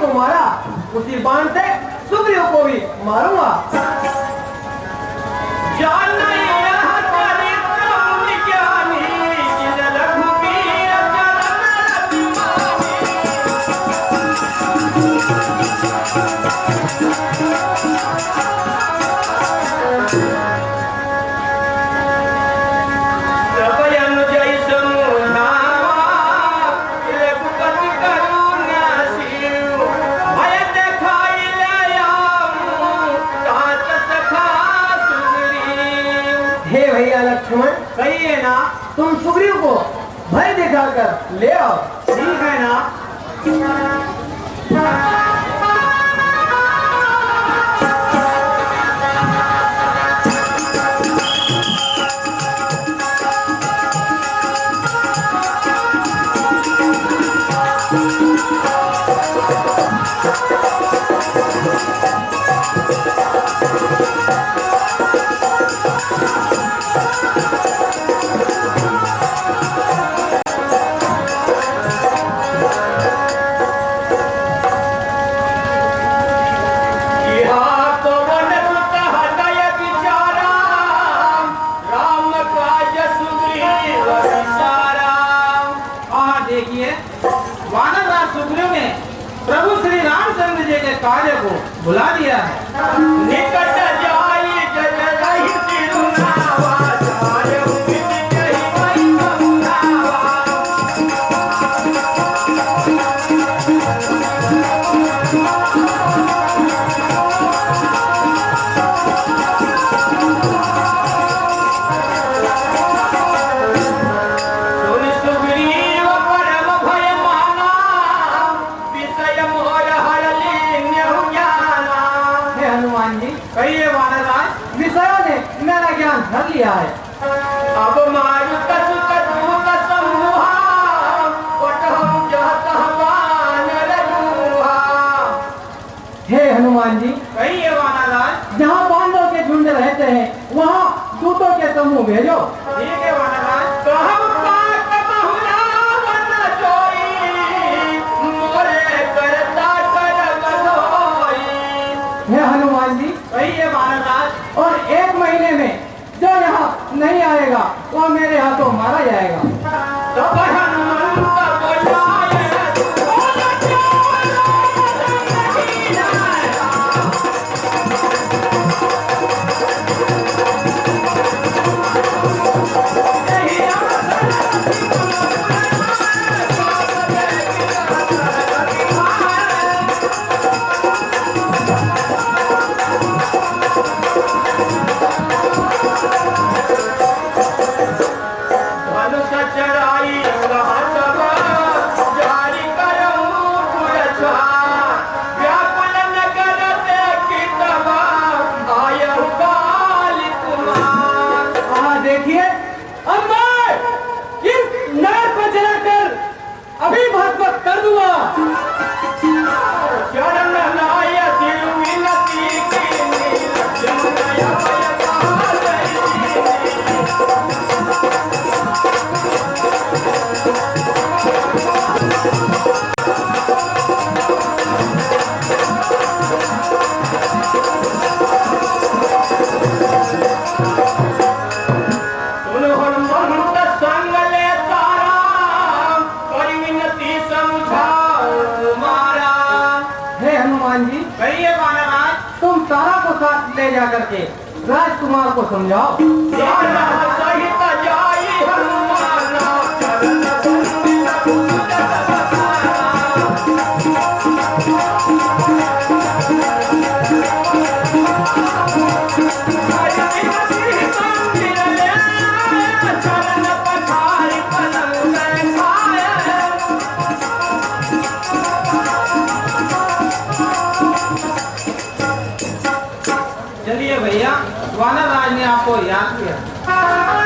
को मारा, उसी बाण से सुग्रीव को भी मारूंगा। सही है ना, तुम सुग्रीव को भय दिखाकर ले आओ। ठीक है ना? प्रभु श्री रामचंद्र जी के कार्य को बुला दिया है। निकट जाई जग रही तिरुनावा, जाय उमित कही वही कमुनावा। विषयों ने मेरा ज्ञान धर लिया है। अब मारुत सुत दूत समूहा, वटहु जहत वानर रूहा। हे हनुमान जी, कहिए वानरराज। जहाँ पांडवों के झुंड रहते हैं वहाँ दूतों के समूह भेजो। ठीक है वानरराज। कहब पाक बहुरा वन जोई, मोरे करता कर बधोई। हे हनुमान जी, कहिए वानरराज। और 1 महीने में जो यहाँ नहीं आएगा वो मेरे हाथों मारा जाएगा। तो कर दूंगा। तुम तारा को साथ ले जा करके राजकुमार को समझाओ। चलिए भैया, वानरराज ने आपको याद किया।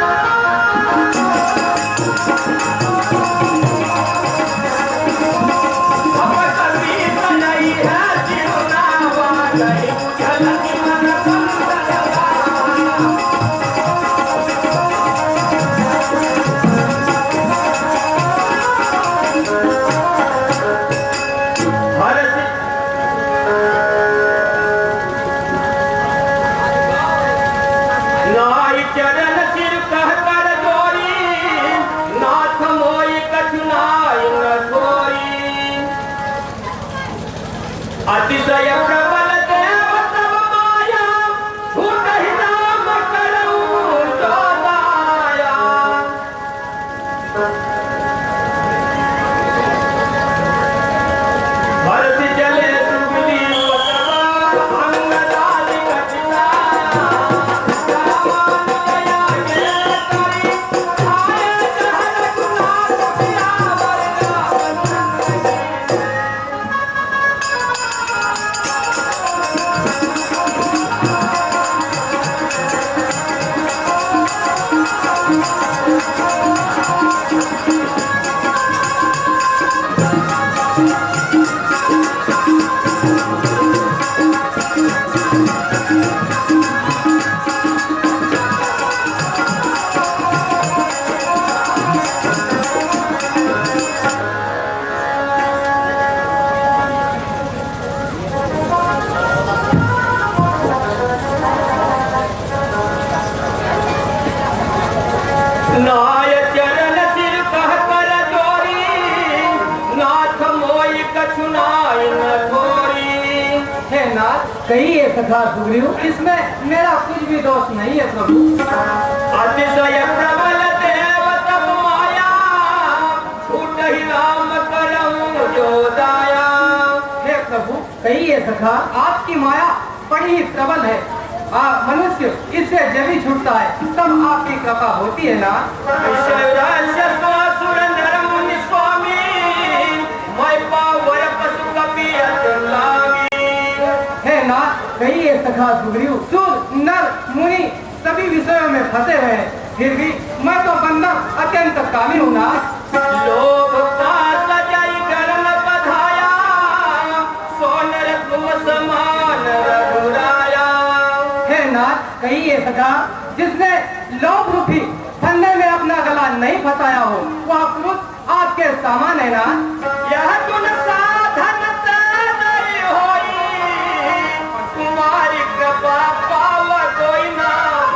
अतिशय प्रबल देव तब माया, छूटहि नाम करऊं जो दाया। भरत जले सुगली पतवा, अंग डाल कटिलाया। रामान दया के करी, आए जहर गुनाह सियावर रावण। नाय चरण सिर कह कर जोरी, नाथ मोई कछु नाय न थोरी। हे नाथ, कहिए सखा सुग्रीव, इसमें मेरा कुछ भी दोष नहीं है प्रभु। अतिशय प्रबल देव तब माया, छूटहि नाम करऊं जो दाया। हे प्रभु, कहिए सखा, आपकी माया बड़ी ही प्रबल है। मनुष्य इससे जब ही छूटता है तब आपकी कृपा होती है ना। ईश्वरास्य स्वासुर नर मुनि स्वामी, मैं पावर पशु कपि अतुल लागी। हे नाथ, कहिए सखा सुग्रीव, सूर नर मुनि सभी विषयों में फंसे हुए हैं, फिर भी मैं तो बंदर अत्यंत कामी हूँ ना। लोभ पास जाई गरन बधाया, सोनर तुम समान रघुराया। हे नाथ, कहिए सखा, जिसने लोभ रूपी फंदे में अपना गला नहीं फंसाया हो, वह पुरुष आपके सामान है ना। यह गुण साधन नहीं होई, तुम्हारी कृपा पाव कोई ना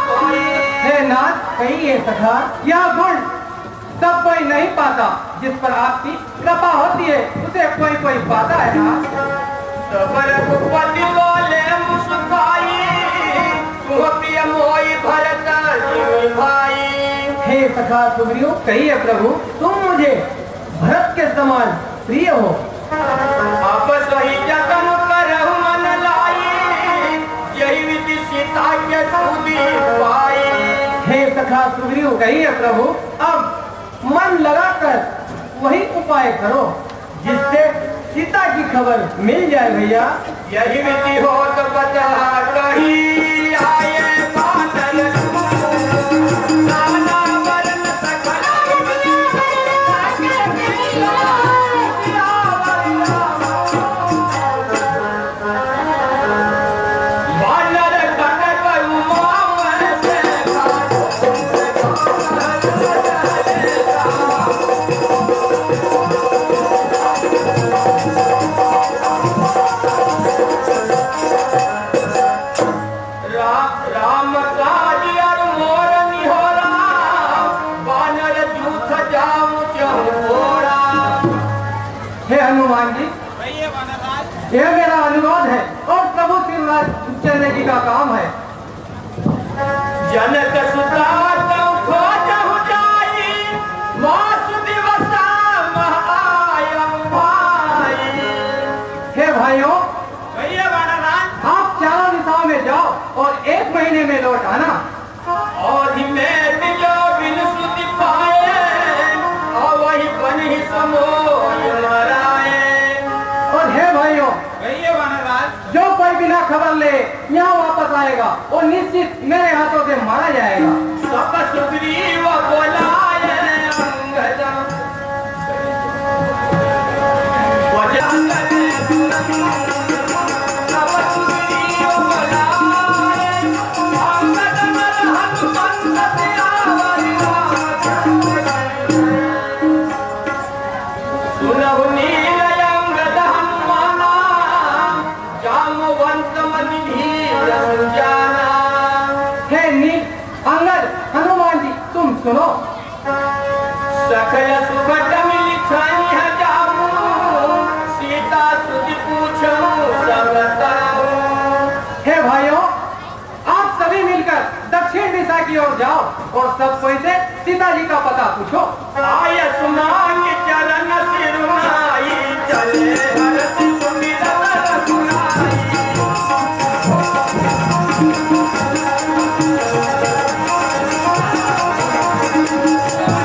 कोई। हे नाथ, कहिए सखा, यह गुण सब कोई नहीं पाता, जिस पर आपकी कृपा होती है उसे कोई कोई पाता है ना। तबर कुपति बोले मुस्काई, तुह प्रिय मोई भरत जिमि भाई। हे सखा सुग्रीव, कहिए प्रभु, तुम मुझे भरत के समान प्रिय हो। आप सही जतन करहु मन लाई, यही विधि सीता के सूदी पाई। हे सखा सुग्रीव, कहिए प्रभु, अब मन लगाकर वही उपाय करो जिससे सीता की खबर मिल जाए भैया। यही विधि हो तो बता कही आए बादल, नाना वर्ण सकल वानर कटक उमावन से राम काज और मोर निहोरा, वानर जूथ जाऊं चहुरा। हे हनुमान जी, यह मेरा अनुरोध है और प्रभु श्री चंद्र जी का काम है। जनक सुता तौ खोजहु जाई, वासुदेवसा महायम भाई। हे भाइयों, कहिए वानराज। आप चारों दिशाओं में जाओ और 1 महीने में लौट आना। और में जो बिन सुति पाए, और वही बन ही समोय मराए। और हे भाइयों, कहिए वानराज। जो कोई बिना खबर ले यहाँ वापस आएगा वो निश्चित मेरे हाथों से मारा जाएगा। सब सुग्रीव बोलाए अंगद, सब सुग्रीव बोलाए अंगद, हनुमंत आवर सुनहु नील अंगद हनुमाना, जामवंत मनि धीर सुजाना। हे नील अंगद हनुमान जी, तुम सुनो। सकल सुभट मिल छाई है जामू, सीता सुधि पूछूं और सब कोई से सीता जी का पता पूछो। आयुष्मान चरण सिरुनाई चले हरति सुमिरन रघुनाई।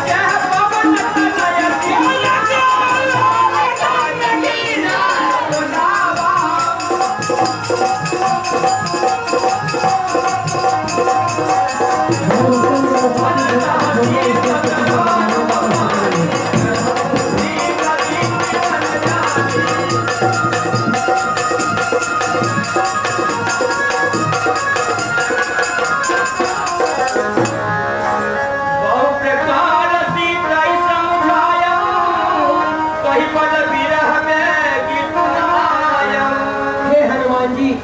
जय पवन तनय सिया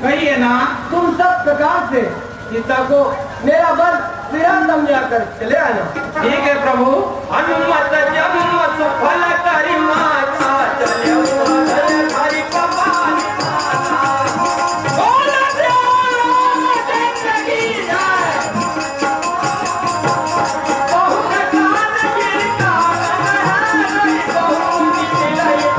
कहिए ना, तुम सब प्रकार से सीता को मेरा वर विराम समझा कर चले आना। ठीक है प्रभु। हनुमत जन्म सुफल करी माता चले हरि पवार बोल जिंदगी जाए बहुत काल गिरता बहुत मिलता सब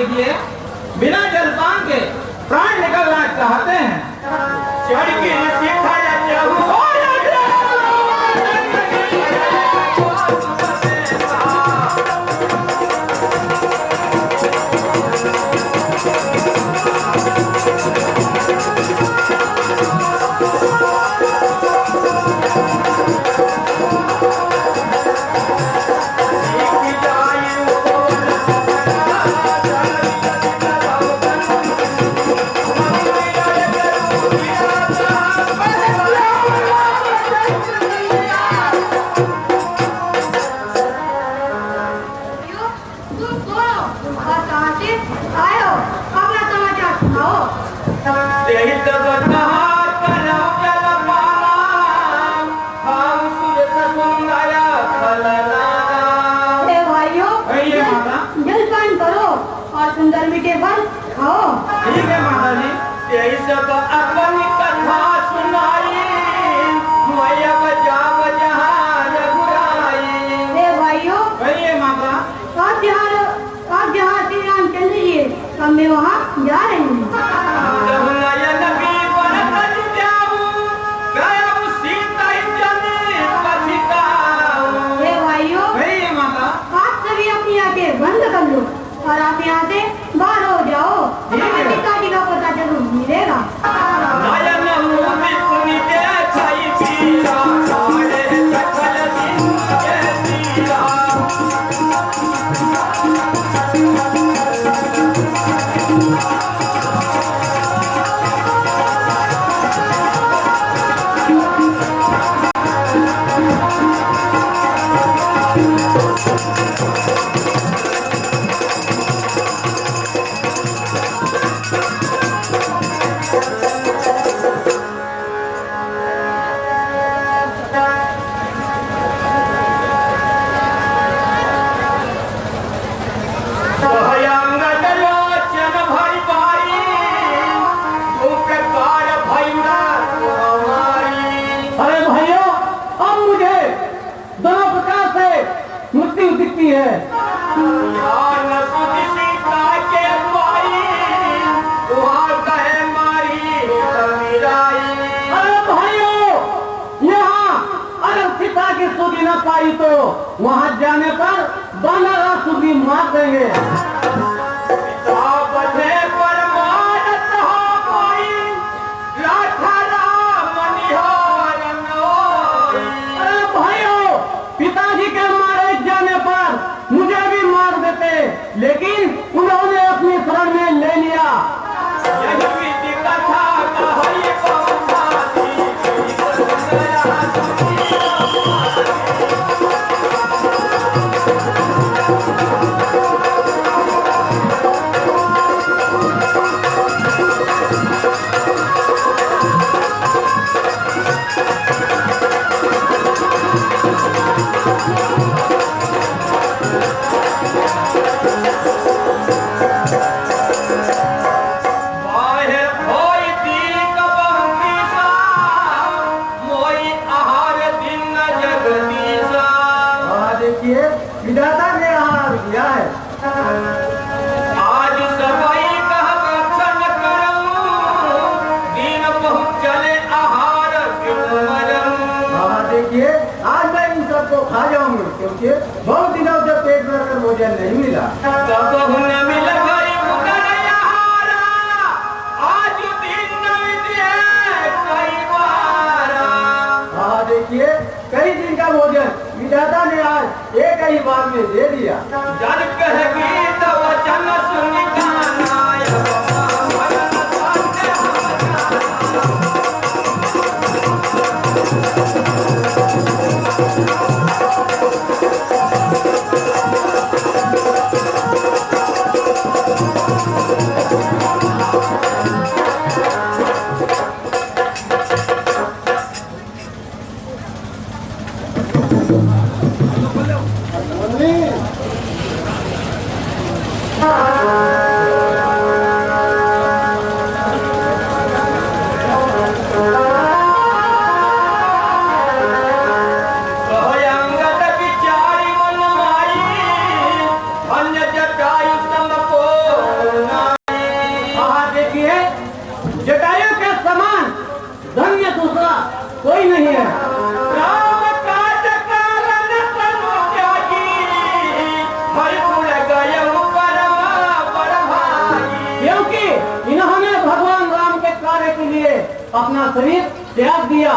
है बिना जलपान के प्राण निकलना चाहते हैं। चढ़ के सिखाया सुंदर मीठे फल खाओ। ठीक है माता जी। यही सब अपनी कथा सुनाई मैया बजाव जहाँ रघुराई। भाइयों कहिए माता। आप जहाँ श्री रामचंद्र जी अब मैं वहाँ जा रही हूँ। भाइयों कहिए माता। आप सभी अपनी आंखें बंद कर लो और आप यहाँ से बाहर हो जाओ। पिता जी का पता जरूर मिलेगा। पाई तो वहां जाने पर बानर सुधी मार देंगे। पिताजी के मारे जाने पर मुझे भी मार देते, लेकिन उन्होंने अपनी शरण में ले लिया। कथा में दे दिया। जल कह गीत वचन सुनि कानाय कहयंगत विचारी मन माई अन्य जटायु सम को हाँ देखिए, जटायु के समान धन्य दूसरा कोई नहीं है। राम काज कारण तनु त्यागी हरिपुर गयहु परमा परभागी। क्योंकि इन्होंने भगवान राम के कार्य के लिए अपना शरीर त्याग दिया।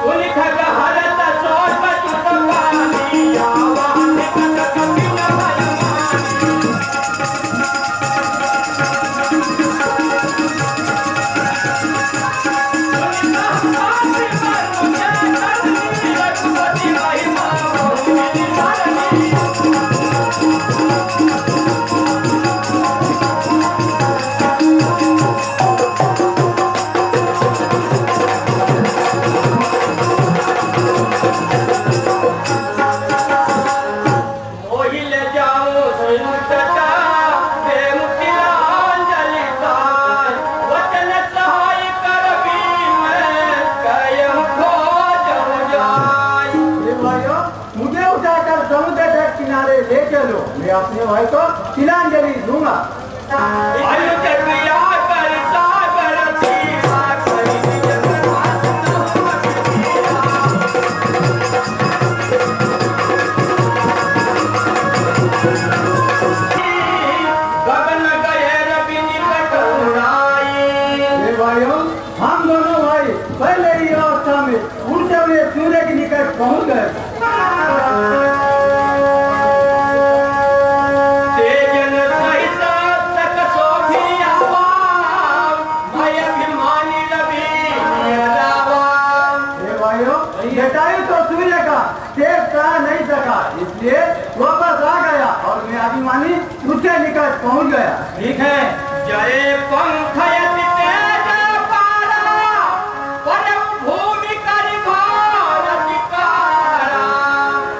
उलिख हरत सोच चुपकानी आवाहन कट कपिन भयमानी। रघुपति महिमा बहु धारणी। मोहिल जाऊं सुनता प्रेम तिलांजलि तार वचन सहाय कर भी मैं कयहु खोजहु जाय। ये भाइयों, मुझे उठाकर समुद्र तट किनारे ले चलो, मैं अपने भाई को तिलांजलि दूंगा। आयु चक्रिया कर सागर सीमा करी गगन गए रवि निकट उड़ाई। ये भाइयों, हम दोनों भाई पहले ही अवस्था में उड़ते हुए सूर्य के निकट पहुंच गए। तेजन सहित सक शोभिया पाव, भय अभिमानी रवि रावा। ये भाइयों, जटायु तो सूर्य का तेज सह नहीं सका, इसलिए वापस आ गया और मैं अभिमानी उसके निकट पहुंच गया। ठीक है। जय पंख यति तेज पारा, परम भूमि करि भार अधिकारा।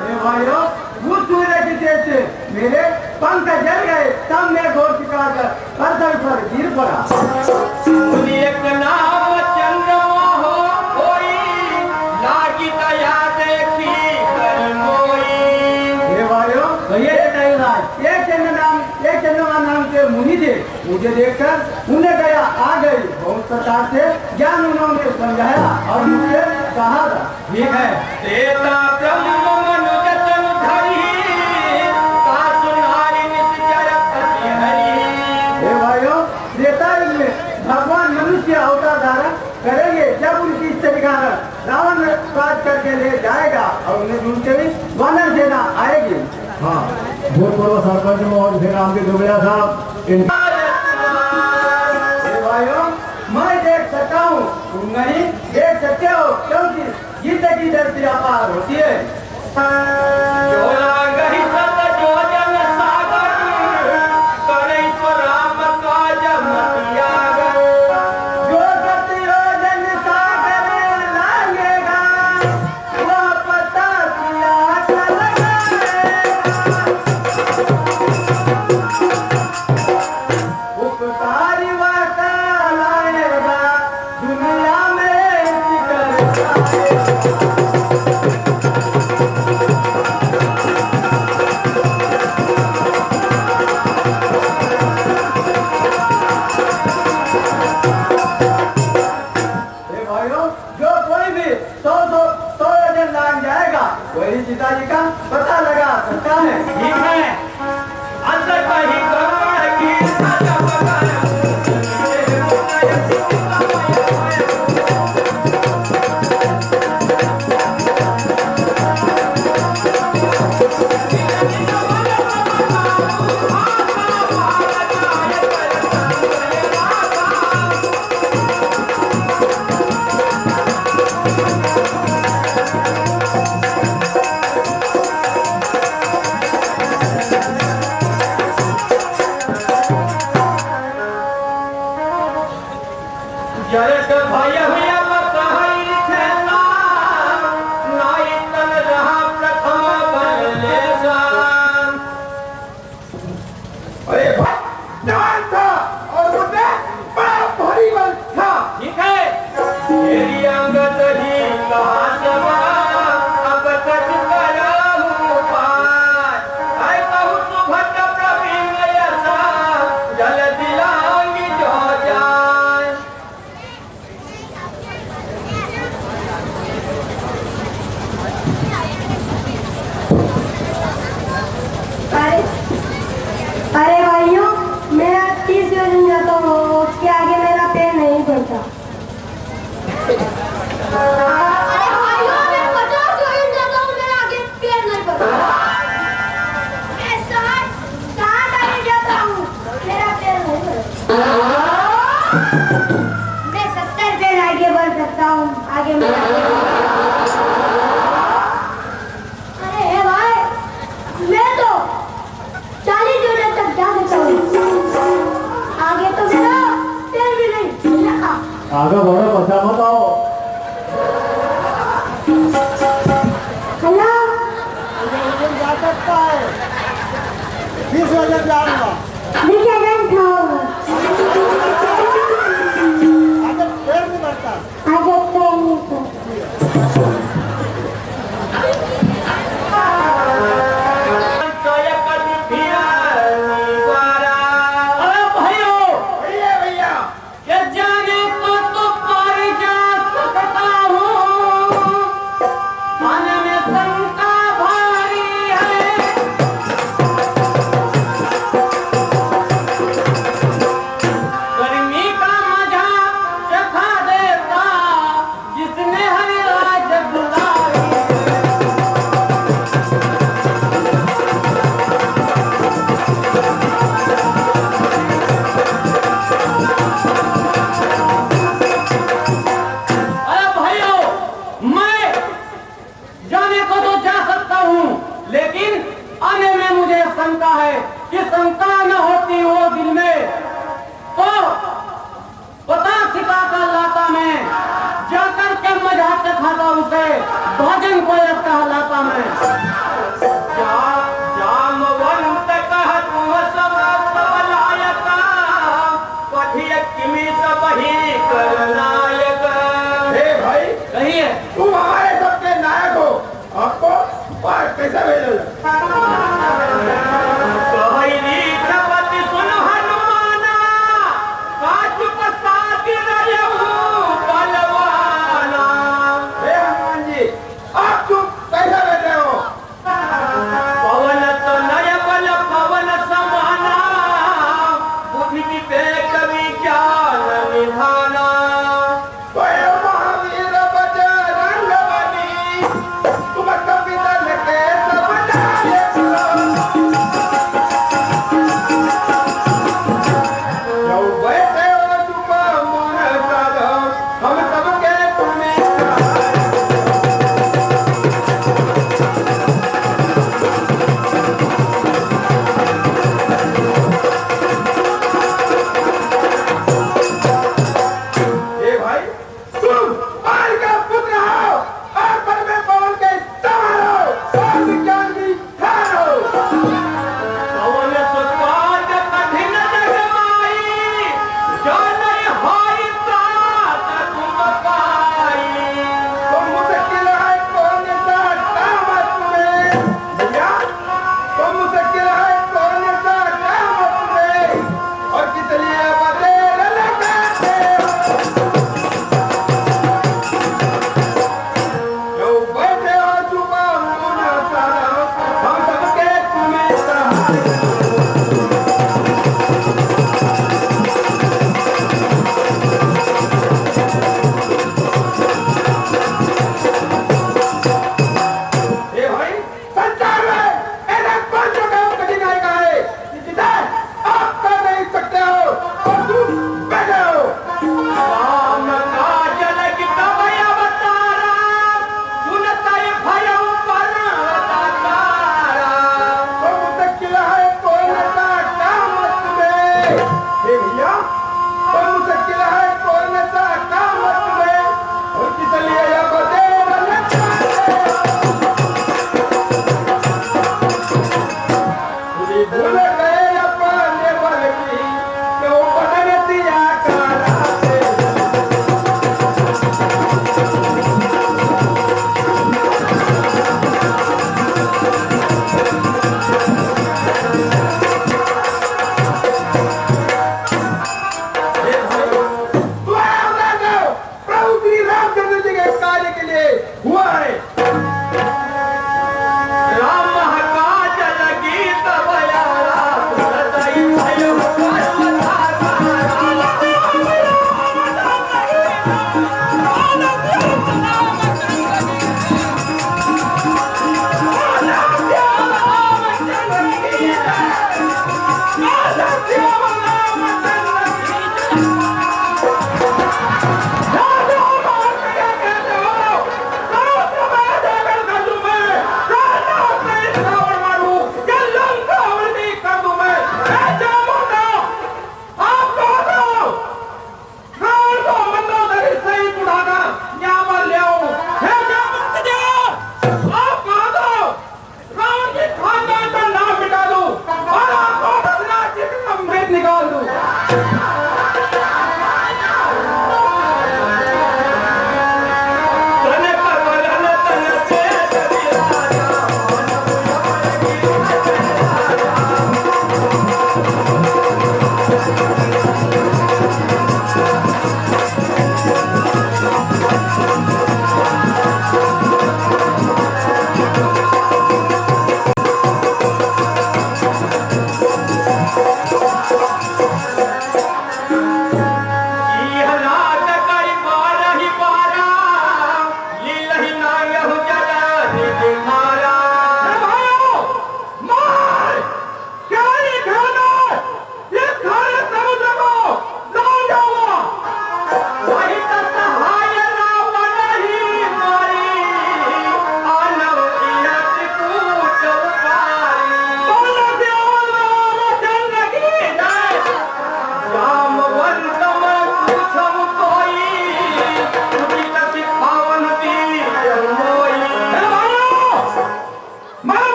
हे भाइयों, उस सूर्य की तेज से मेरे पंख जल गए, तब मैं घोर शिकार कर पत्थर पर गिर पड़ा। सुनि एक नाम चंद्रमा हो कोई, लागी दया देखी कर मोई। हे भाइयों, ये जटायु राज एक चंद्रमा नाम के मुनि थे। मुझे देखकर उन्हें दया आ गई। बहुत प्रकार से ज्ञान उन्होंने समझाया और मुझसे कहा था। ठीक है। देवता ब्रह्म मनुज तनु धरि, का सुनारी निश्चय पति हरि। हे भाइयों, त्रेता युग में भगवान मनुष्य अवतार धारण करेंगे। जब उनकी इच्छा दिखाकर रावण काट करके ले जाएगा और उन्हें ढूंढते हुए वानर सेना आएगी। हाँ, भूतपूर्व सरपंच मोहन सिंह राम के दुबैया साहब। हे भाइयों, मैं देख सकता हूँ, तुम नहीं देख सकते हो, क्योंकि जिंदगी दृष्टि अपार होती है। जोला गहि सत जोजन सागर, करेश्वर राम काज मतियागर। जो सत्योजन सागर लाएगा, वह पता किया चलेगा। उपकारी वाका लाएगा, दुनिया में टिकर हे भाइयों, जो कोई भी 100 योजन लान जाएगा, वही सीताजी का पता लगा सकता है। ठीक है। अंतर कही गरुड़ की सजा पकर, जरत भय हुआ बताई छेना नाई तन रहा प्रथम बललेसा। अरे भाई जवान था और मुझे बड़ा भारी बल था। ठीक है तेरी अंगत ही कहा सवा अब तक करहूं पार। ऐ कहूं सुभट प्रवीण यसा जल दिलांगी जो जान। अरे भाइयों, मेरा 30 वजन जाता हूँ, उसके आगे मेरा पैर नहीं बढ़ता। अरे भाइयों, मैं 50 वजन जाता हूँ, मेरा आगे पैर नहीं बढ़ता। मैं 60 आगे जाता हूँ, मेरा पैर नहीं बढ़ता। मैं 70 पैर आगे बढ़ सकता हूँ, आगे मेरा पैर नहीं बढ़ता। अरे भाई, मैं तो 40 वजन तक जा सकता हूँ, आगे तो मेरा पैर भी नहीं लगा। आगे बढ़ो, पछा मत आओ। हेलो, जा सकता है 20 वजन जाऊंगा। देखिए रन खाओ, आगे पैर नहीं बढ़ता। आगे पैर नहीं बढ़ता। अरे भाइयों भैया के जाने तो पार जा सकता हूँ, मन में शंका भारी है। गर्मी का मजा चखा देता जिसने हरी राज गुजारी। अरे भाइयों, मैं जाने को तो जा सकता हूँ, लेकिन आने में मुझे शंका है कि शंका न होती वो दिल में तो पता सिखा कर लाता मैं, जाकर के मजा चखाता उसे भजन को कहलाता मैं। जामवंत कह तुम सब लायका पठिय किमी सब ही करनायक। हे भाई, कहिए तुम हमारे सबके नायक हो, आपको पार कैसे भेजो? कहरी द्रौपदी सुन हनुमाना काज प्रसाद रहू बलवाना। हे हनुमान जी, आप तुम कैसे बैठे हो? पवन तनय बल पवन समाना बुद्धि विवेक विज्ञान निधाना। स्वयं महावीर बजरंग बली, तुम कपितल के सब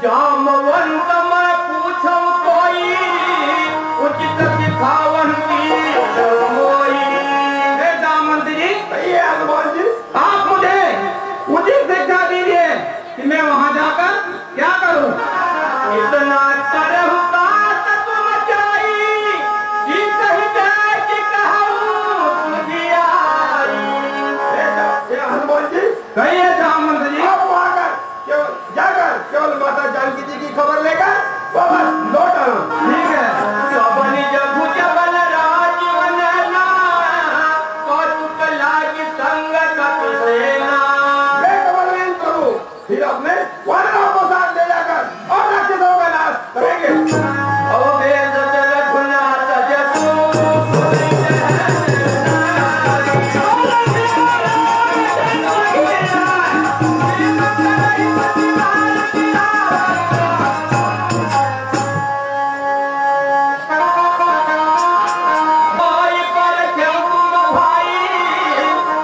जामवंत मैं पूछूं कोई उचित सिखावन की मोई। हे जामवंत जी, कहिए हनुमान जी। आप मुझे उचित शिक्षा दीजिए कि मैं वहां जाकर क्या करूं। इतना करहु बात तुम जाई कि कहीं देख कहूं सुधियाई। हे हनुमान जी, कहिए जामवंत जी। आप वहां जाकर केवल माता जानकी जी की खबर लेकर वापस लौट आना। ठीक है। सबनी जगु जबल राजीवन ना कौतुक लागी संग कपि सेना। मैं कमलवीन करूं, फिर अपने वानरों को साथ ले जाकर और राक्षसों का नाश करेंगे। अवभेद रघुनाथ जसु भाई पर क्यों भाई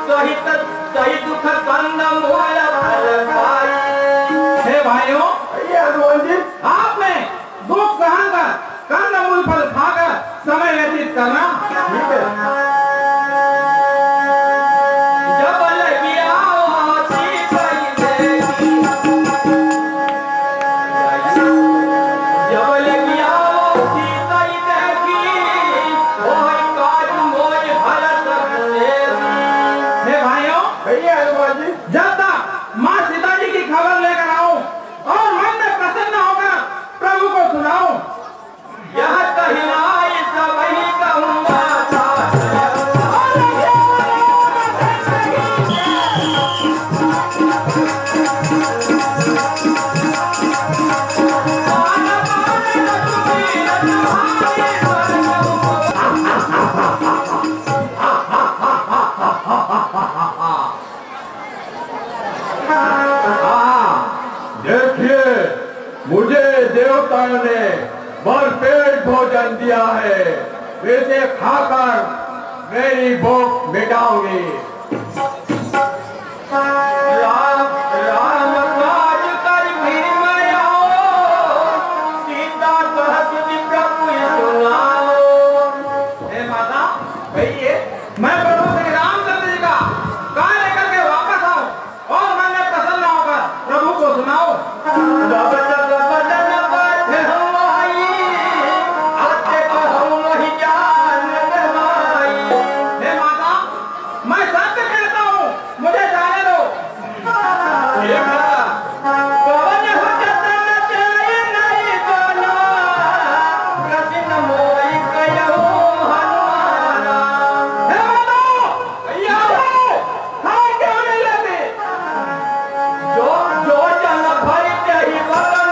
सहित सही दुख कंद मूल फल खाई। हे भाइयों, कहिए हनुमान जी। आपने दुख सहन कर कंद मूल फल खाकर समय व्यतीत करना। ठीक है। जब लगी आवासी कई देगी, जब लगी आवासी कई देगी, वही काज मोज हर सब सेवी। हे भाइयों, कहिए हनुमान जी। जब तक माँ सीता जी की खबर लेकर आऊं और मन में प्रसन्न होकर प्रभु को सुनाऊं, यह कहनाई सब ही कहूंगा। देखिए, मुझे देवताओं ने भरपेट भोजन दिया है, इसे खाकर मेरी भूख मिटाऊंगी। राम राम काज कर भीम आओ, सीता कहत प्रभु सुनाओ। हे माता, कहिए मैं प्रभु श्री रामचंद्र जी का कार्य करके वापस आऊं और मन में प्रसन्न होकर प्रभु को सुनाओ। जब तक बदन बैठे हम आई, आते कहूं वही जान गवाई। हे माता, मैं सत्य कहता हूं, मुझे जाने दो। ये माता, पवन हो जतन चाहे नहीं बना, कृष्ण मोहि कयहु हनुमाना। हे माता, भैया हो, हाँ क्यों नहीं लेते? जो जो जन भय तेहि बदन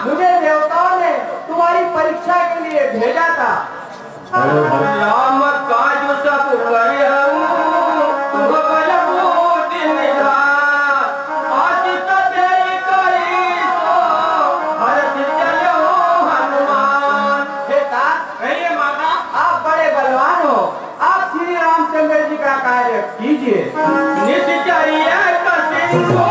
मुझे देवताओं ने तुम्हारी परीक्षा के लिए भेजा था। राम काज सब करिहु, तुम बल बूझि निधान। आशिष तेहि करी सो, हर्षि चलहु हनुमान। बेटा, कहिए माता। आप बड़े बलवान हो, आप श्री रामचंद्र जी का कार्य कीजिए। निश्चर्य कसिन को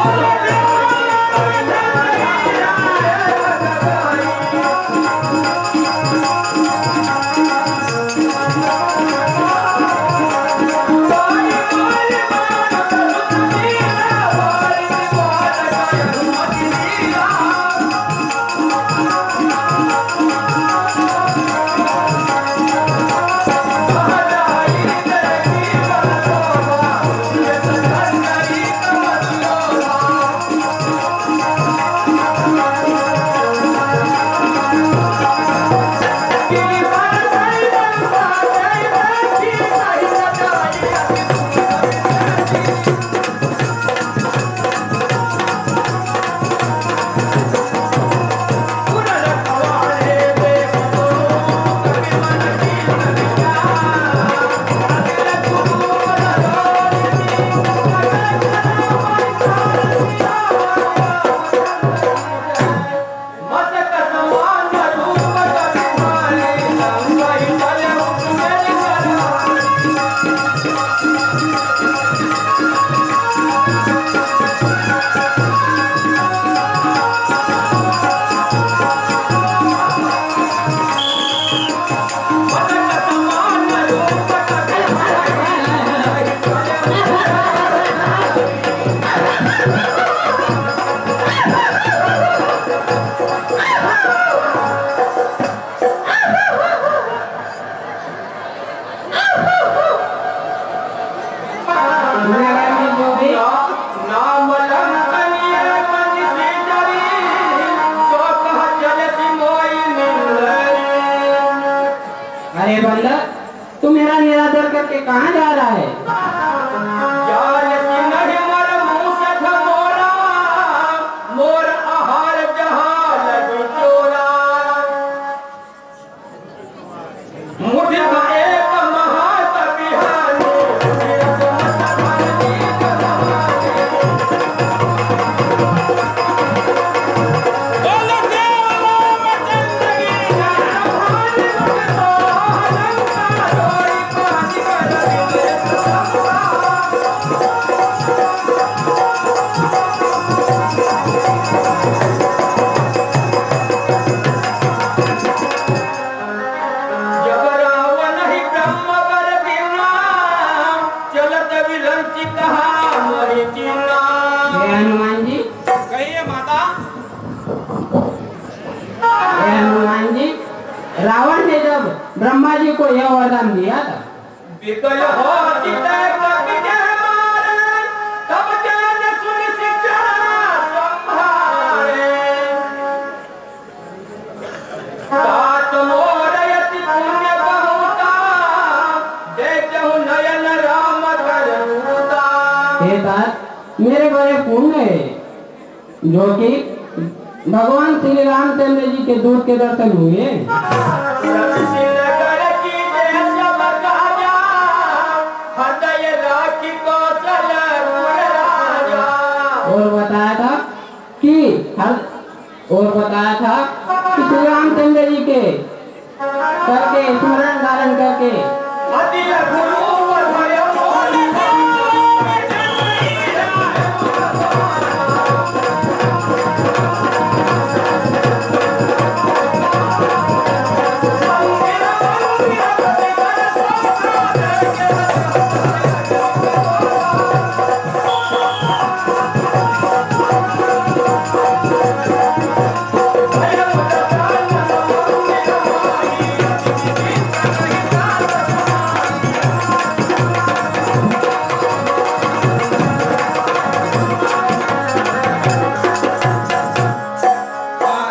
अरे बंदर, तू मेरा निरादर करके कहाँ जा रहा है? जान सिंह मर मुँह से मोरा, मोर आहार जहाँ लगी चोरा। मुझे एक महातपिहानी, हे हनुमान जी, कहिए माता। हे हनुमान जी, रावण ने जब ब्रह्मा जी को यह वरदान दिया था, विकल हो चितै प्रकृति मारे, तब जान सुन शिक्षा संभारे। तात मोरयति पुण्य बहुता, देखहु नयन राम धरऊता। हे तात, मेरे बड़े पुण्य है जो कि भगवान श्री रामचंद्र जी के दूत के दर्शन हुए। रघुसिंह की जय सब काजा, हृदय राखी कौशलपुर राजा। और बताया था कि श्री रामचंद्र जी के करके स्मरण धारण करके अति गुरु भयो मोहि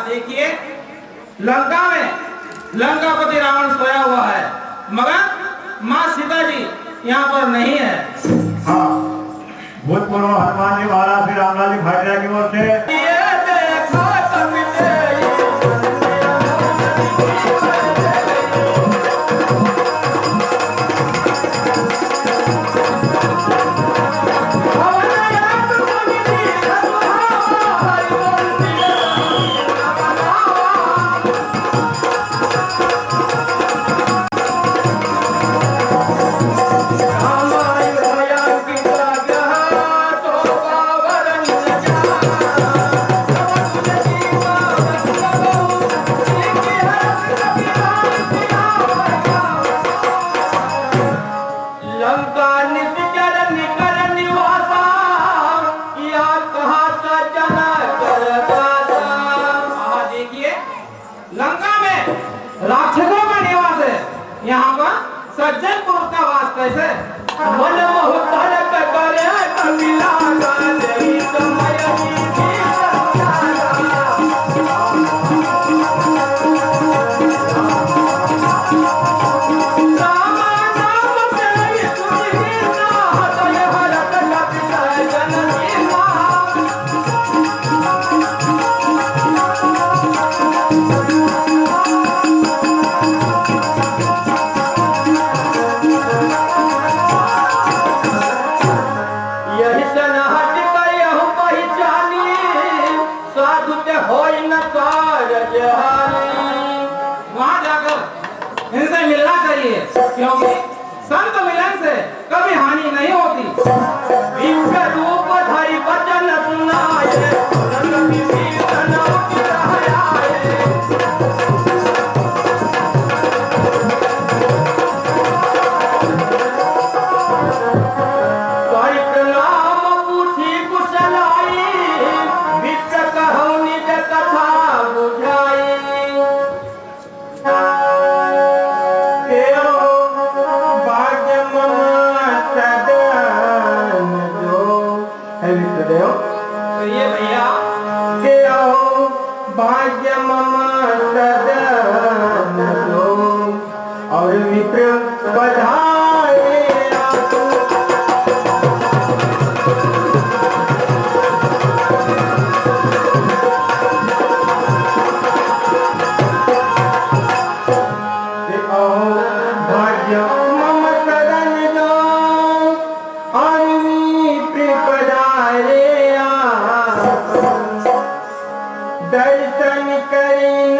देखिए, लंका में लंकापति रावण सोया हुआ है, मगर माँ सीता जी यहाँ पर नहीं है। हाँ, भूतपूर्व हनुमान जी महाराज श्री रामलाल जी भाटिया की ओर से ये देखो कविते लंका निश्चर निकर निवासा, या कहा सज्जन कर दासा। देखिए, लंका में राक्षसों का निवास है, यहाँ पर सज्जन पुरुष का वास कैसे? मन मोह तारक करे कपिला गाने समय यही सनहट करियहु पहिचानी, साधु ते होई न कारज हानि। वहाँ जाकर इनसे मिलना चाहिए, क्योंकि संत मिलन से कभी हानि नहीं होती। विश्व रूप धरि वचन सुनाए, रंग विभीषण उतराए। करि प्रणाम पूछी कुशलाई, विश्व कहु निज कथा बुझाई। मित्र पधारे आतु। भाग्य मम शरण जो मित्र पधारे आतु। दर्शन करिन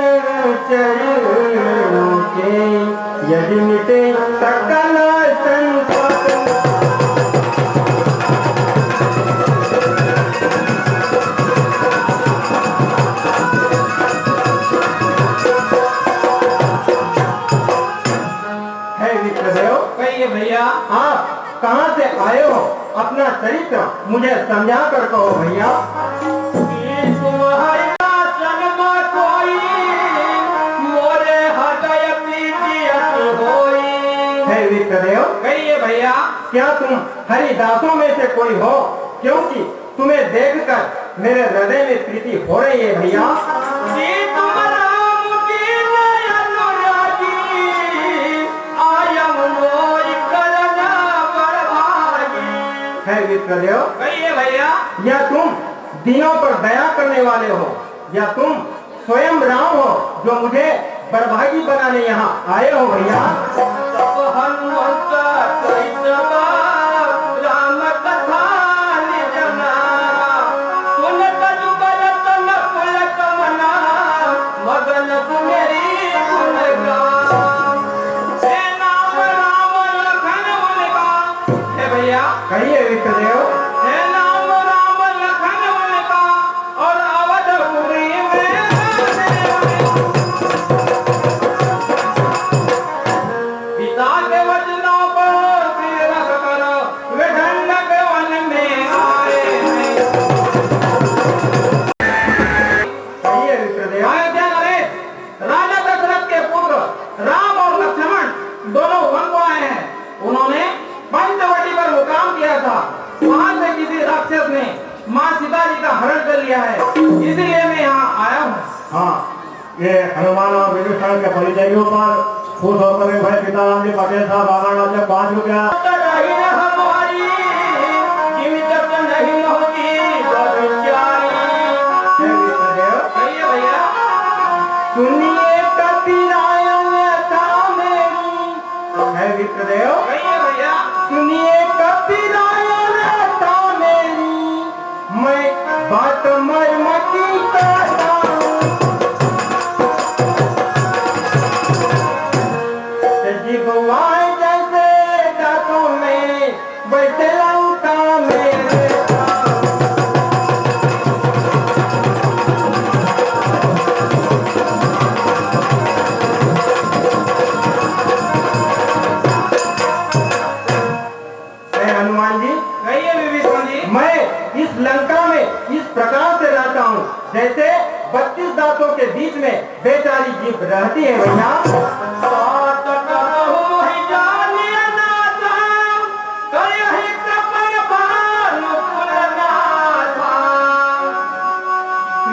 चरणों के यदि मिटे सकल संकट। है मित्रदेव, कहिए भैया। आप कहाँ से आए हो? अपना चरित्र मुझे समझा कर कहो भैया। तुम्हारी जन्म कोई मोरे हृदय प्रीतियत होई। है मित्रदेव, कहिए भैया। क्या तुम हरिदासों में से कोई हो? क्योंकि तुम्हें देखकर मेरे हृदय में प्रीति हो रही है भैया। तुम राम की अनुरागी, आयम मोर करना बड़भागी। है मित्रदेव, कहिए भैया। या तुम दिनों पर दया करने वाले हो, या तुम स्वयं राम हो जो मुझे बड़भागी बनाने यहाँ आए हो भैया। हनुमंत राम कथा निजना, सुनत जुगल तन पुलक मना, मगन मेरी गुणगा। हे नाम राम लखन उनका। हे भैया। कहिए मित्रदेव। हे नाम राम लखन उनका, और अवधपुरी में पिता के वचनों पर प्रिय रख कर वे ढंढक वन में आए। कहिए मित्रदेव। अयोध्या नरेश राजा दशरथ के पुत्र राम और लक्ष्मण दोनों वन को आए हैं। उन्होंने पंचवटी पर मुकाम किया था। वहां से किसी राक्षस ने माँ सीता जी का हरण कर लिया है, इसीलिए मैं यहाँ आया हूँ। हाँ, ये हनुमान और विभीषण के परिचयों पर खुश होकर भाई सीताराम जी पटेल साहब आवाना से 5 रुपया। हमारी कीमत नहीं होगी बेचारी। है मित्रदेव, कहिए भैया। सुनिए कपिरायन था मेरी। है मित्रदेव, कहिए भैया। सुनिए कपिरायन था मेरी, मैं बात मर्म की कहता हूँ। जिगवाए जैसे दांतों में बैठे लंका मेरे। है हनुमान जी, कहिए विभीषण जी। मैं इस लंका में इस प्रकार से रहता हूँ जैसे 32 दांतों के बीच में बेचारी जीभ रहती है भैया। बात करहु ही जानिए नाथा, करहि कृपण भानुकुल नाथा।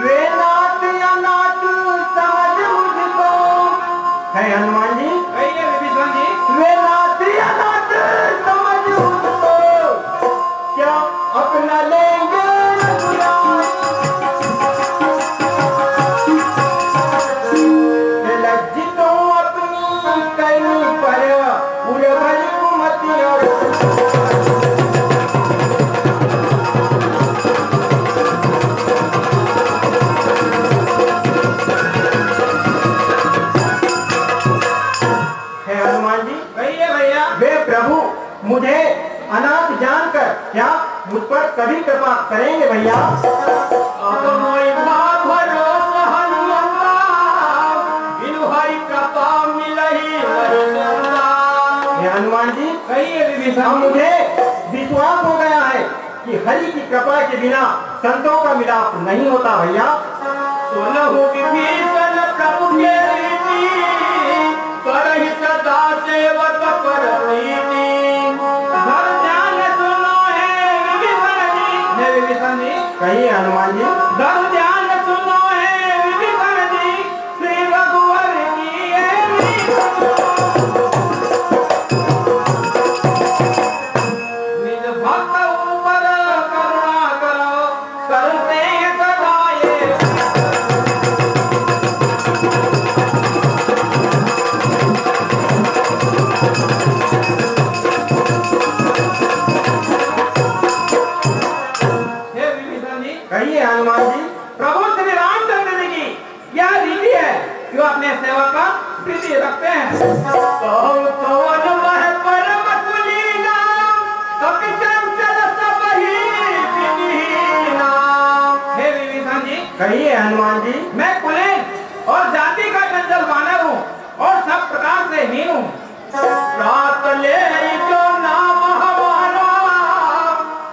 वे नाथ या नाथ समझ मुझको। है हनुमान जी, कहिए विभीषण जी। वे नाथ या नाथ समझ मुझको, क्या अपना लेंगे रघुराम। लज्जित हूँ अपनी करनी पर पूरे भरी कुमति और। है हनुमान जी, कहिए भैया। वे प्रभु मुझे अनाथ जानकर क्या मुझ पर कभी कृपा करेंगे भैया। अब मोहि भाव भरोस हनुमंता, बिनु हरि कृपा मिलहि वही सुंदा। हे हनुमान जी, कहिए अब विभीषण जी। मुझे विश्वास हो गया है कि हरि की कृपा के बिना संतों का मिलाप नहीं होता भैया। सुनहु विभीषण प्रभु के रीति, करहि सदा सेवक पर प्रीति। धर ध्यान सुनो हे विभीषण जी। हे विभीषण जी। कहिए हनुमान जी। धर ध्यान सुनो हे विभीषण जी, श्री रघुवर की ये रीति। का प्रीति रखते हैं। कौन कौन वह परम कुलीना, कपि चंचल सब ही विहीना। हे विभीषण जी, कहिए हनुमान जी। मैं कुलीन और जाति का चंचल मानव हूँ और सब प्रकार से हीन हूँ। रात ले जो नाम हमारा,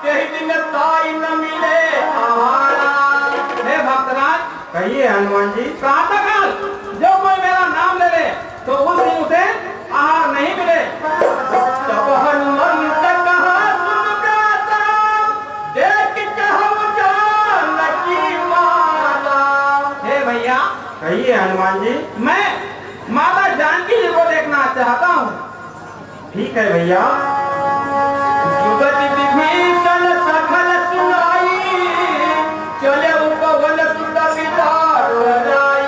यही दिन ताई न मिले आहारा। हे भक्तराज, कहिए हनुमान जी। प्रातः काल जो कोई मेरा नाम ले ले तो उस दिन उसे आहार नहीं मिले। तब हनुमंत कहा सुन प्राता, देख चाहूं जानकी माता। हे भैया, कहिए हनुमान जी। मैं माता जानकी जी को देखना चाहता हूँ। ठीक है भैया। जुगति विभीषण सखल सुनाई, चले उपवन सुत विचार रजाई।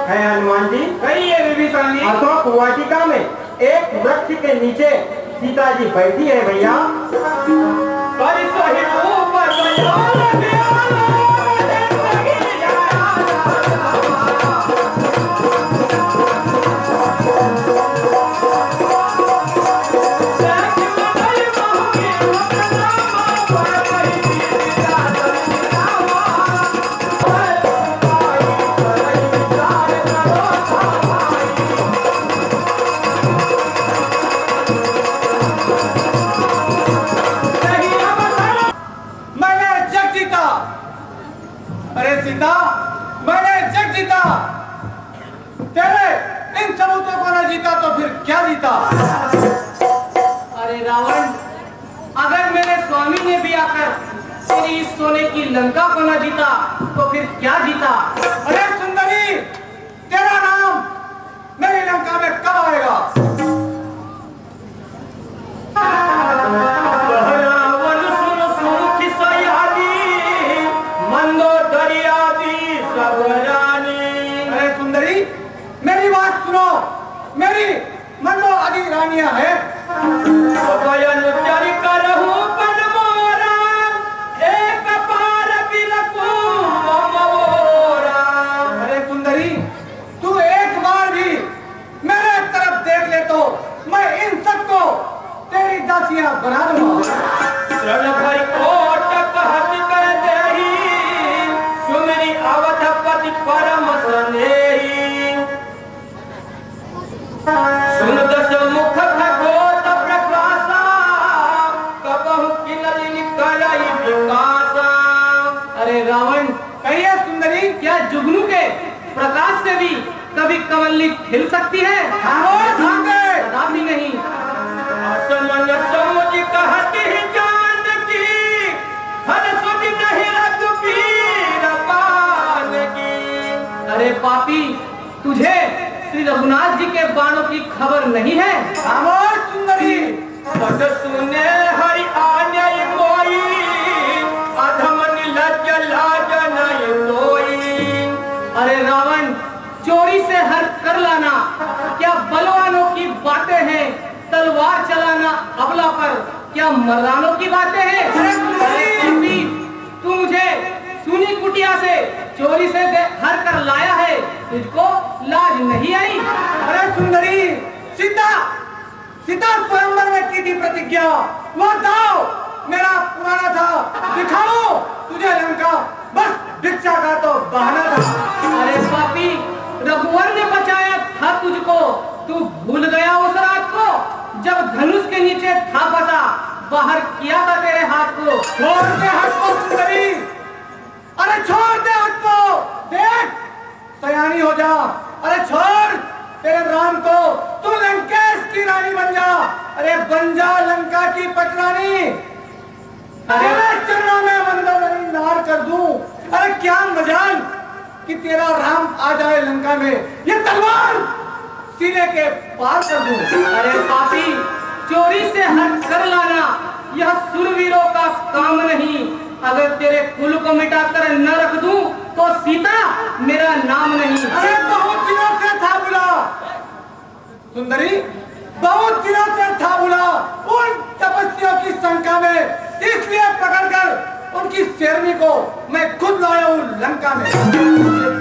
है हनुमान जी। कहिए विभीषण जी। अशोक वाटिका में एक वृक्ष के नीचे सीता जी बैठी है भैया। परिसहि ऊपर बयान दियाला, मैंने जग जीता। अरे सीता, मैंने जग जीता। तेरे इन सबूतों को न जीता तो फिर क्या जीता? अरे रावण, अगर मेरे स्वामी ने भी आकर तेरी इस सोने की लंका को न जीता तो फिर क्या जीता? अरे सुंदरी, तेरा नाम मेरी लंका में कब आएगा? रावण सुन सुख सयाजी, मंदोदरी आदि सब रानी। अरे सुंदरी, मेरी बात सुनो। मेरी मंदो आदि रानियां हैं। बयन चरि करहु पद मोरा, एक पार बिलकू मोरा। अरे सुंदरी, तू एक बार भी मेरे तरफ देख ले तो मैं इन सबको तेरी दासियां बना दूंगा। चल भाई कोट कहत कह देही, सुमरी अवधपति परम स्नेही। सुन दस मुख भगवत प्रकाशा, कबहु किनलिनि करई विकासा। अरे रावण, कहिए सुंदरी। क्या जुगनू के प्रकाश से भी कभी कमली खिल सकती है? खामोश होंगे। कदापि नहीं। असमन समुझ कहती जानकी, हर सुध नहीं रघुबीर पान की। अरे पापी, तुझे श्री रघुनाथ जी के बाणों की खबर नहीं है? खामोश सुंदरी। सद सुने हरि आने मोई, अधम निलज्ज लाज नहीं तोई। अरे रावण, चोरी से हर कर लाना क्या बलवानों की बातें हैं? तलवार चलाना अबला पर क्या मर्दानों की बातें हैं? अरे पापी, तू मुझे सुनी कुटिया से चोरी से हर कर लाया है, तुझको लाज नहीं आई? अरे सुंदरी, सीता सीता स्वयंवर में की थी प्रतिज्ञा, वो दाव मेरा पुराना था। दिखाओ तुझे लंका, बस भिक्षा का तो बहाना था। अरे पापी, रघुवर ने बचाया था तुझको, तू भूल गया उस रात को जब धनुष के नीचे था फंसा, बाहर किया था तेरे हाथ को। छोड़ दे हाथ को सुंदरी, अरे छोड़ दे हाथ को। देख, सयानी हो जा। अरे छोड़ तेरे राम को, तू लंकेश की रानी बन जा। अरे बन जा लंका की पटरानी। अरे चरणों में मंदोदरी नार कर दूं। अरे क्या मजाल कि तेरा राम आ जाए लंका में, ये तलवार सीने के पार कर दूं। अरे पापी, चोरी से हर कर लाना यह सुरवीरों का काम नहीं। अगर तेरे कुल को मिटाकर न रख दूं तो सीता मेरा नाम नहीं। अरे बहुत दिनों से था बुला सुंदरी, बहुत दिनों से था बुला उन तपस्वियों की शंका में, इसलिए पकड़कर उनकी शेरनी को मैं खुद लाया हूँ लंका में।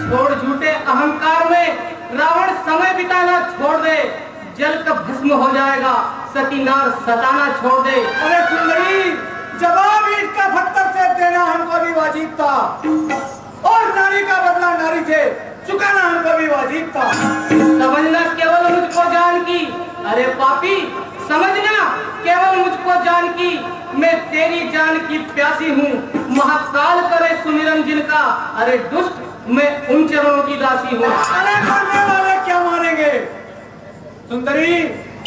छोड़ झूठे अहंकार में रावण समय बिताना छोड़ दे, जल का भस्म हो जाएगा, सतीनार सताना छोड़ दे। अरे सुंदरी, जवाब ईंट का पत्थर से देना हमको भी वाजिब था, और नारी का बदला नारी से चुकाना हमको भी वाजिब था। समझना केवल मुझको जान की, अरे पापी समझना केवल मुझको जान की, मैं तेरी जान की प्यासी हूँ। महाकाल करे सुमिरन जिनका, अरे दुष्ट मैं उन चरणों की दासी हूँ। अरे मरने वाले क्या मारेंगे सुंदरी,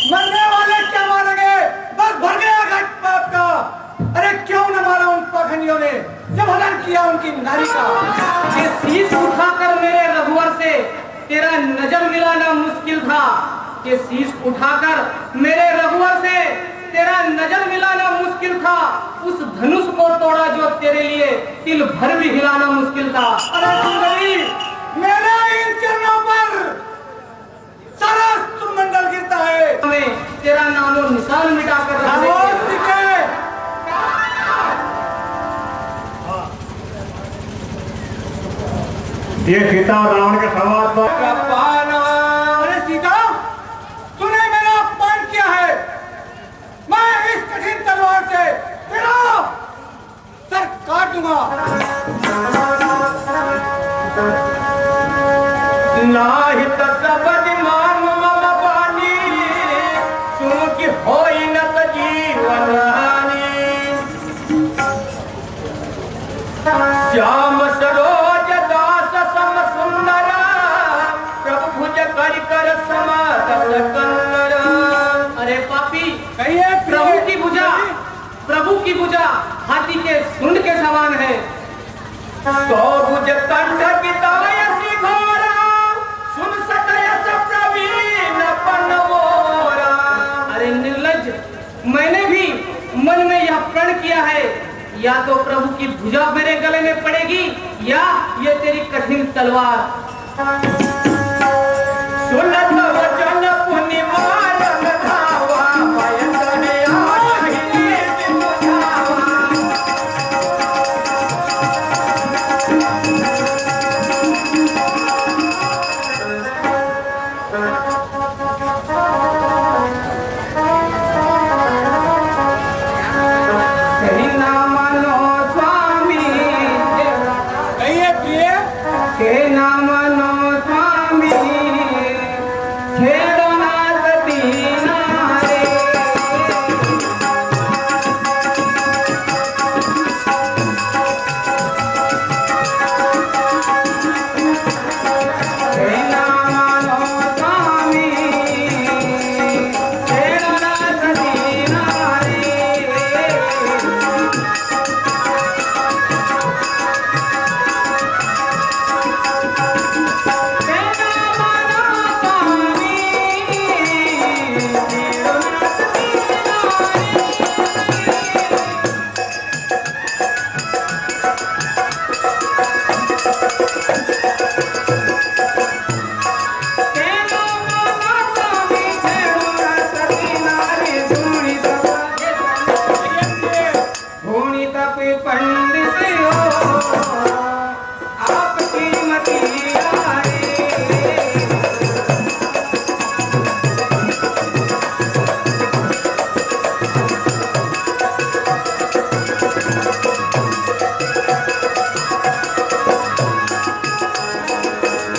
मरने वाले क्या मारेंगे, बस भर गया घट पाप का। अरे क्यों न मारा उन पाखंडियों ने जब हनन किया उनकी नारी का। ये शीश उठाकर मेरे रघुवर से तेरा नजर मिलाना मुश्किल था, कि शीश उठाकर मेरे रघुवर से तेरा नजर मिलाना मुश्किल था। उस धनुष को तोड़ा जो तेरे लिए तिल भर भी हिलाना मुश्किल था। अरे सुंदरी, मेरे इन चरणों पर सारा मंडल गिरता है। हमें तेरा नामो निशान मिटाकर रख दे। ये सीता और रावण के संवाद पर अरे सीता, तूने मेरा अपमान किया है, मैं इस कठिन तलवार से तेरा सर काट दूंगा। नाहित सबद मान मम पानी, सुख होई न त जीवन हानि। श्याम सरोज दास सम सुंदर, प्रभु भुज कर कर समादस कन्नर। अरे पापी, कहिए प्रभु की भुजा हाथी के सुंड के समान है। सौ भुज कंठ पिताय सिघोरा, सुन सकयस प्रवीण पन मोरा। अरे निर्लज्ज, मैंने भी मन में यह प्रण किया है, या तो प्रभु की भुजा मेरे गले में पड़ेगी, या ये तेरी कठिन तलवार। सुनत वचन पुनि मारन धावा, भयंकरे आहिले बुझावा। कहीं ना मानो स्वामी, कहिए प्रिय, के ना मानो स्वामी, छेड़ो ना सतीना रे। के ना मानो स्वामी, छेड़ो ना सतीना रे। पंडित हो आपकी मती आए।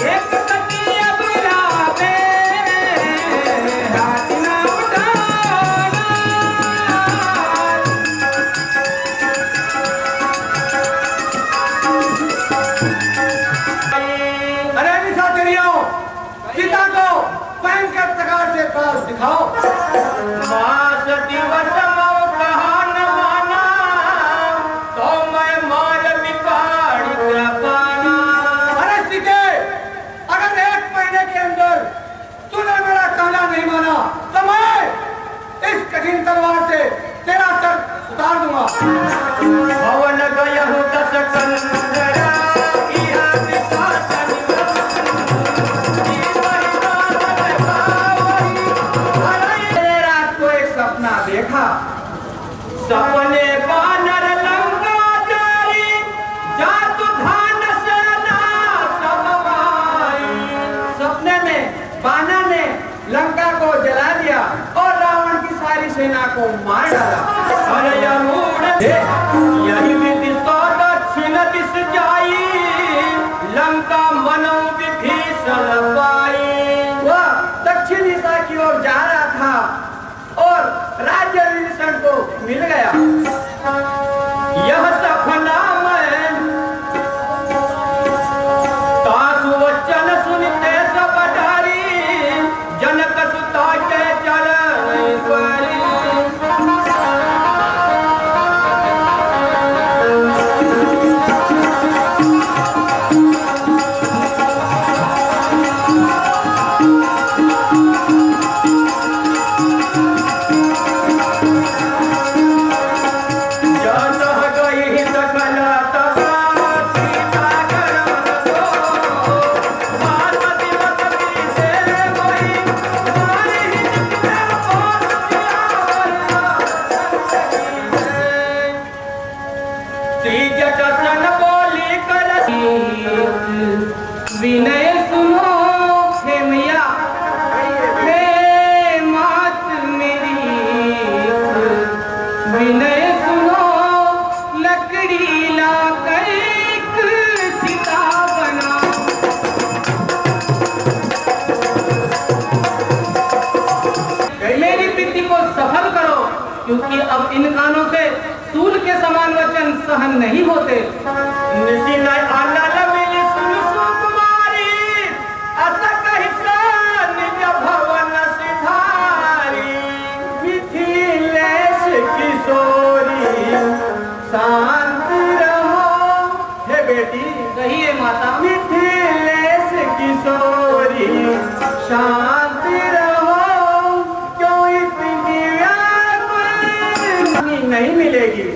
एक कटिया बुलावे, हाथ ना उठाना। अरे निशाचरियों, सीता को भयंकर प्रकार से पास दिखाओ। मास दिवस मौ कहा न माना, तो मैं मार बिगाड़ क्या पाना। अरे सीते, अगर 1 महीने के अंदर तूने मेरा कहना नहीं माना, तो मैं इस कठिन तलवार से तेरा सर उतार दूंगा। भवन गयहु दस कंदरा, इहा विकासन मैंने रात को एक सपना देखा। सपने बानर लंका जारी, जातु धान सेना सब माई। सपने में लंका को जला दिया और रावण की सारी सेना को मार डाला। अरे यही विधि तो दक्षिण दिश जाई, लंका मनो विभीषण पाई। वह दक्षिण दिशा की ओर जा रहा था और राज्य विभीषण को मिल गया। यह सपना सुनते सब डारी, जनक सुता के चरण परी। विनय सुनो हे मैया, हे मात मेरी, विनय सुनो लकड़ी ला कर एक चिता बना। मेरी प्रीति को सफल करो, क्योंकि अब इन कानों से सूल के समान वचन सहन नहीं होते। शांत रहो हे बेटी, कहिए माता। मिथिलेश किशोरी शांत रहो, क्यों इतनी व्याकुल नहीं मिलेगी।